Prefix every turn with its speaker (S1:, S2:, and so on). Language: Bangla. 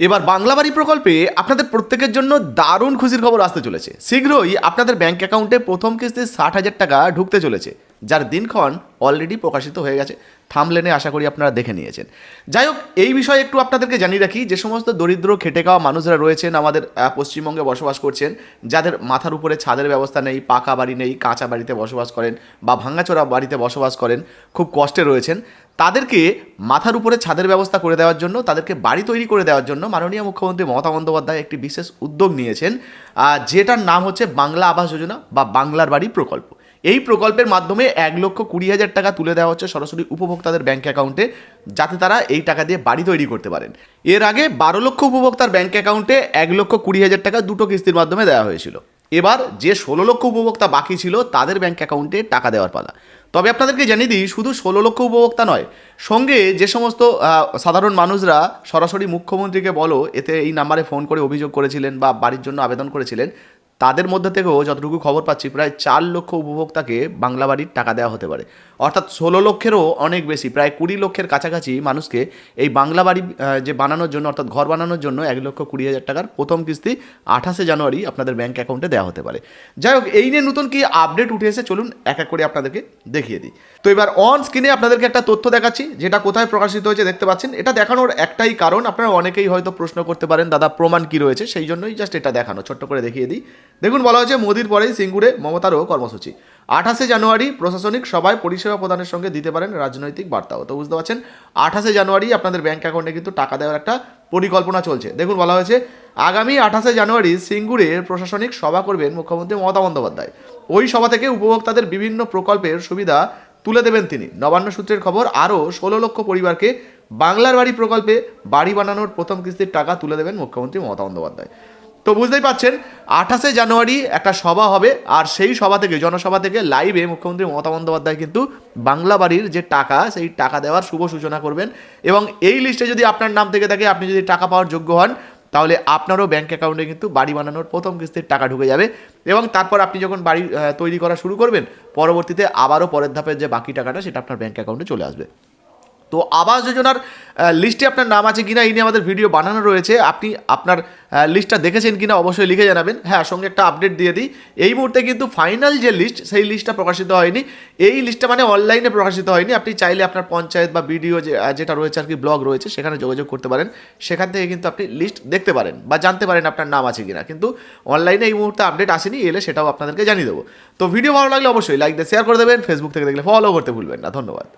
S1: এবার বাংলা বাড়ি প্রকল্পে আপনাদের প্রত্যেকের জন্য দারুণ খুশির খবর আসতে চলেছে। শীঘ্রই আপনাদের ব্যাংক অ্যাকাউন্টে প্রথম কিস্তির 60,000 টাকা ঢুকতে চলেছে, যার দিনক্ষণ অলরেডি প্রকাশিত হয়ে গেছে। থাম্বনেলে আশা করি আপনারা দেখে নিয়েছেন। যাই হোক, এই বিষয়ে একটু আপনাদেরকে জানিয়ে রাখি, যে সমস্ত দরিদ্র খেটে খাওয়া মানুষরা রয়েছেন আমাদের পশ্চিমবঙ্গে বসবাস করছেন, যাদের মাথার উপরে ছাদের ব্যবস্থা নেই, পাকা বাড়ি নেই, কাঁচা বাড়িতে বসবাস করেন বা ভাঙাচোরা বাড়িতে বসবাস করেন, খুব কষ্টে রয়েছেন, তাদেরকে মাথার উপরে ছাদের ব্যবস্থা করে দেওয়ার জন্য, তাদেরকে বাড়ি তৈরি করে দেওয়ার জন্য মাননীয় মুখ্যমন্ত্রী মমতা বন্দ্যোপাধ্যায় একটি বিশেষ উদ্যোগ নিয়েছেন, যেটার নাম হচ্ছে বাংলা আবাস যোজনা বা বাংলার বাড়ি প্রকল্প। এই প্রকল্পের মাধ্যমে 1,20,000 টাকা তুলে দেওয়া হচ্ছে সরাসরি উপভোক্তাদের ব্যাংক অ্যাকাউন্টে, যাতে তারা এই টাকা দিয়ে বাড়ি তৈরি করতে পারেন। এর আগে 12 লক্ষ উপভোক্তার ব্যাংক অ্যাকাউন্টে 1,20,000 টাকা দুটো কিস্তির মাধ্যমে দেওয়া হয়েছিল। এবার যে 16 লক্ষ উপভোক্তা বাকি ছিল, তাদের ব্যাংক অ্যাকাউন্টে টাকা দেওয়ার পালা। তবে আপনাদেরকে জানিয়ে দিই, শুধু 16 লক্ষ উপভোক্তা নয়, সঙ্গে যে সমস্ত সাধারণ মানুষরা সরাসরি মুখ্যমন্ত্রীকে বলো এতে এই নাম্বারে ফোন করে অভিযোগ করেছিলেন বা বাড়ির জন্য আবেদন করেছিলেন, তাদের মধ্যে থেকেও যতটুকু খবর পাচ্ছি প্রায় 4 লক্ষ উপভোক্তাকে বাংলা বাড়ির টাকা দেওয়া হতে পারে। অর্থাৎ 16 লক্ষেরও অনেক বেশি, প্রায় 20 লক্ষের কাছাকাছি মানুষকে এই বাংলা বাড়ি যে বানানোর জন্য, অর্থাৎ ঘর বানানোর জন্য 1,20,000 টাকার প্রথম কিস্তি 28 জানুয়ারি আপনাদের ব্যাংক অ্যাকাউন্টে দেওয়া হতে পারে। যাই হোক, এই নিয়ে নতুন কি আপডেট উঠে এসে চলুন এক এক করে আপনাদেরকে দেখিয়ে দিই। তো এবার অন স্ক্রিনে আপনাদেরকে একটা তথ্য দেখাচ্ছি, যেটা কোথায় প্রকাশিত হয়েছে দেখতে পাচ্ছেন। এটা দেখানোর একটাই কারণ, আপনারা অনেকেই হয়তো প্রশ্ন করতে পারেন দাদা প্রমাণ কি রয়েছে, সেই জন্যই জাস্ট এটা দেখানো, ছোট্ট করে দেখিয়ে দিই। দেখুন, বলা হয়েছে মোদির পরেই সিঙ্গুরে মমতারও কর্মসূচি। 28 জানুয়ারি প্রশাসনিক সভায় পরিষেবা প্রদানের সঙ্গে দিতে পারেন রাজনৈতিক বার্তাও। তো বুঝতে পারছেন, 28 জানুয়ারি আপনাদের ব্যাংক অ্যাকাউন্টে কিন্তু টাকা দেওয়ার একটা পরিকল্পনা চলছে। দেখুন, বলা হয়েছে আগামী 28 জানুয়ারি সিঙ্গুরে প্রশাসনিক সভা করবেন মুখ্যমন্ত্রী মমতা বন্দ্যোপাধ্যায়। ওই সভা থেকে উপভোক্তাদের বিভিন্ন প্রকল্পের সুবিধা তুলে দেবেন তিনি। নবান্ন সূত্রের খবর, আরও 16 লক্ষ পরিবারকে বাংলার বাড়ি প্রকল্পে বাড়ি বানানোর প্রথম কিস্তির টাকা তুলে দেবেন মুখ্যমন্ত্রী মমতা বন্দ্যোপাধ্যায়। তো বুঝতেই পাচ্ছেন, 28 জানুয়ারি একটা সভা হবে, আর সেই সভা থেকে, জনসভা থেকে লাইভে মুখ্যমন্ত্রী মমতা বন্দ্যোপাধ্যায় কিন্তু বাংলা বাড়ির যে টাকা, সেই টাকা দেওয়ার শুভ সূচনা করবেন। এবং এই লিস্টে যদি আপনার নাম থেকে থাকে, আপনি যদি টাকা পাওয়ার যোগ্য হন, তাহলে আপনারও ব্যাংক অ্যাকাউন্টে কিন্তু বাড়ি বানানোর প্রথম কিস্তির টাকা ঢুকে যাবে। এবং তারপর আপনি যখন বাড়ি তৈরি করা শুরু করবেন, পরবর্তীতে আবারও পরের ধাপের যে বাকি টাকাটা, সেটা আপনার ব্যাংক অ্যাকাউন্টে চলে আসবে। তো আবাস যোজনার লিস্টে আপনার নাম আছে কিনা, এই নিয়ে আমাদের ভিডিও বানানো রয়েছে। আপনি আপনার লিস্টটা দেখেছেন কিনা অবশ্যই লিখে জানাবেন। হ্যাঁ, সঙ্গে একটা আপডেট দিয়ে দিই, এই মুহূর্তে কিন্তু ফাইনাল যে লিস্ট, সেই লিস্টটা প্রকাশিত হয়নি। এই লিস্টটা মানে অনলাইনে প্রকাশিত হয়নি। আপনি চাইলে আপনার পঞ্চায়েত বা বিডিও যেটা রয়েছে আর কি, ব্লগ রয়েছে, সেখানে যোগাযোগ করতে পারেন। সেখান থেকে কিন্তু আপনি লিস্ট দেখতে পারেন বা জানতে পারেন আপনার নাম আছে কিনা। কিন্তু অনলাইনে এই মুহূর্তে আপডেট আসেনি, এলে সেটাও আপনাদেরকে জানিয়ে দেবো। তো ভিডিও ভালো লাগলে অবশ্যই লাইক দিয়ে শেয়ার করে দেবেন। ফেসবুক থেকে দেখলে ফলো করতে ভুলবেন না। ধন্যবাদ।